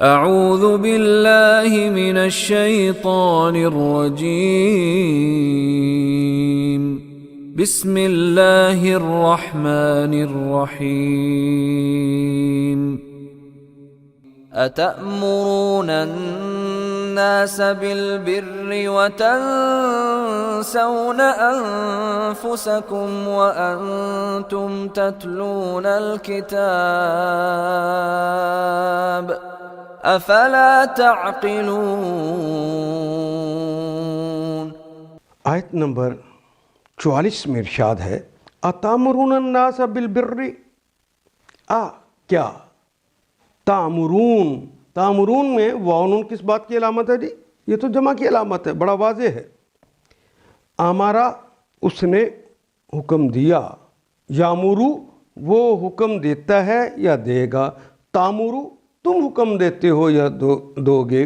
اعوذ باللہ من الشیطان الرجیم بسم اللہ الرحمن الرحیم اتأمرون الناس بالبر وتنسون انفسکم وانتم تتلون الکتاب افلا تعقلون۔ آیت نمبر 44 میں ارشاد ہے اتامرون الناس بالبر، کیا تامرون میں واؤ کس بات کی علامت ہے جی؟ یہ تو جمع کی علامت ہے، بڑا واضح ہے۔ امارا اس نے حکم دیا، یامرو وہ حکم دیتا ہے یا دے گا، تامرو تم حکم دیتے ہو یا دو گے،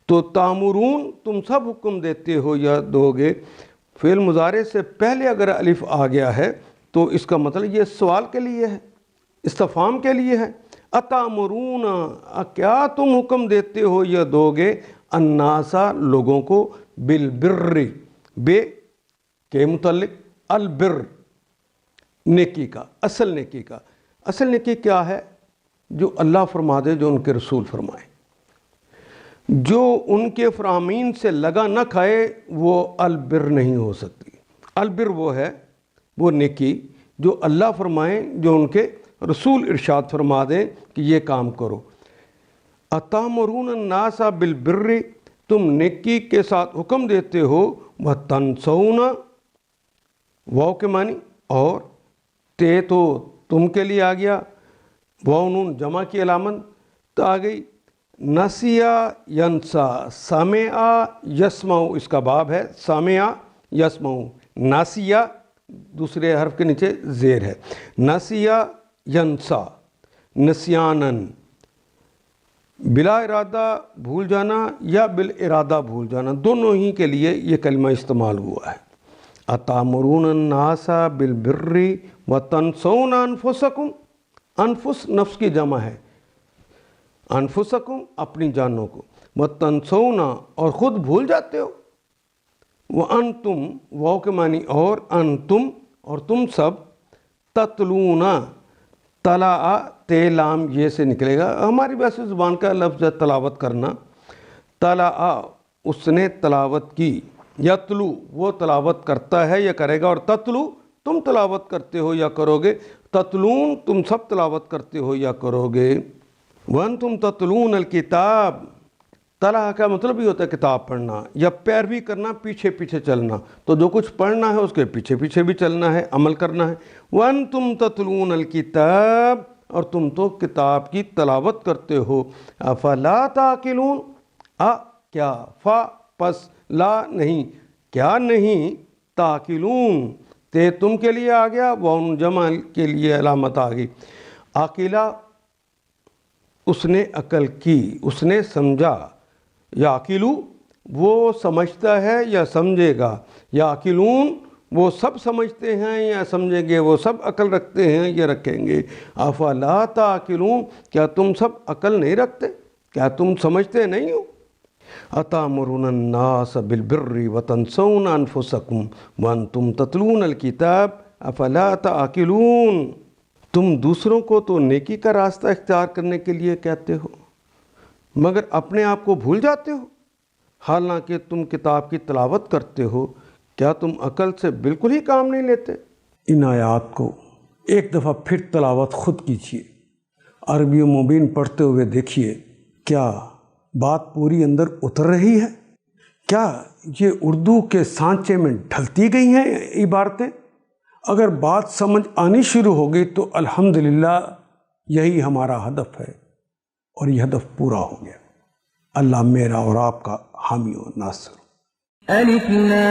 تو تامرون تم سب حکم دیتے ہو یا دو گے۔ فعل مضارع سے پہلے اگر الف آ گیا ہے تو اس کا مطلب یہ سوال کے لیے ہے، استفہام کے لیے ہے۔ اتامرون کیا تم حکم دیتے ہو یا دو گے، الناسا لوگوں کو، بالبر بے کے متعلق، البر نیکی کا، اصل نیکی کا۔ اصل نیکی کیا ہے؟ جو اللہ فرما دے، جو ان کے رسول فرمائے، جو ان کے فرامین سے لگا نہ کھائے، وہ البر نہیں ہو سکتی۔ البر وہ ہے، وہ نیکی جو اللہ فرمائیں، جو ان کے رسول ارشاد فرما دیں کہ یہ کام کرو۔ اتامرون الناس بالبر، تم نیکی کے ساتھ حکم دیتے ہو، وتنسون واو کے معنی، اور تے تو تم کے لیے آ گیا، واو نون جمع کی علامت تو آ گئی۔ نسیا ینسا، سامعا یسمعو اس کا باب ہے، سامعا یسمعو، ناسیہ دوسرے حرف کے نیچے زیر ہے، نسیا ینسا نسیانن، بلا ارادہ بھول جانا یا بالارادہ بھول جانا، دونوں ہی کے لیے یہ کلمہ استعمال ہوا ہے۔ اتامرون الناس بالبر وتنسون انفسکم، انفس نفس کی جمع ہے، انفسکم اپنی جانوں کو، وتنسون اور خود بھول جاتے ہو، وانتم واو کے معنی اور، انتم اور تم سب، تتلون تلا تے لام یہ سے نکلے گا، ہماری ویسے زبان کا لفظ ہے تلاوت کرنا۔ تلا اس نے تلاوت کی، یتلو وہ تلاوت کرتا ہے یا کرے گا، اور تتلو تم تلاوت کرتے ہو یا کرو گے، تتلون تم سب تلاوت کرتے ہو یا کرو گے۔ وانتم تتلون الکتاب، تلا کا مطلب ہی ہوتا ہے کتاب پڑھنا یا پیروی کرنا، پیچھے پیچھے چلنا، تو جو کچھ پڑھنا ہے اس کے پیچھے پیچھے بھی چلنا ہے، عمل کرنا ہے۔ وانتم تتلون الکتاب، اور تم تو کتاب کی تلاوت کرتے ہو، افلا تعقلون، کیا، فا پس لا نہیں، کیا نہیں، تعقلون تے تم کے لیے آ گیا، واو جمع کے لیے علامت آ گئی۔ عاقلہ اس نے عقل کی، اس نے سمجھا، یعقلو وہ سمجھتا ہے یا سمجھے گا، یعقلون وہ سب سمجھتے ہیں یا سمجھیں گے، وہ سب عقل رکھتے ہیں یا رکھیں گے۔ افلا تعقلون کیا تم سب عقل نہیں رکھتے، کیا تم سمجھتے نہیں ہو؟ اتامرون الناس بالبر وتنسون انفسکم وانتم تتلون الکتاب افلا تعقلون، تم دوسروں کو تو نیکی کا راستہ اختیار کرنے کے لیے کہتے ہو مگر اپنے آپ کو بھول جاتے ہو، حالانکہ تم کتاب کی تلاوت کرتے ہو، کیا تم عقل سے بالکل ہی کام نہیں لیتے؟ ان آیات کو ایک دفعہ پھر تلاوت خود کیجیے، عربی و مبین پڑھتے ہوئے دیکھیے، کیا بات پوری اندر اتر رہی ہے؟ کیا یہ اردو کے سانچے میں ڈھلتی گئی ہیں عبارتیں؟ اگر بات سمجھ آنی شروع ہو گئی تو الحمدللہ یہی ہمارا ہدف ہے، اور یہ ہدف پورا ہو گیا۔ اللہ میرا اور آپ کا حامی و ناصر۔ الف لام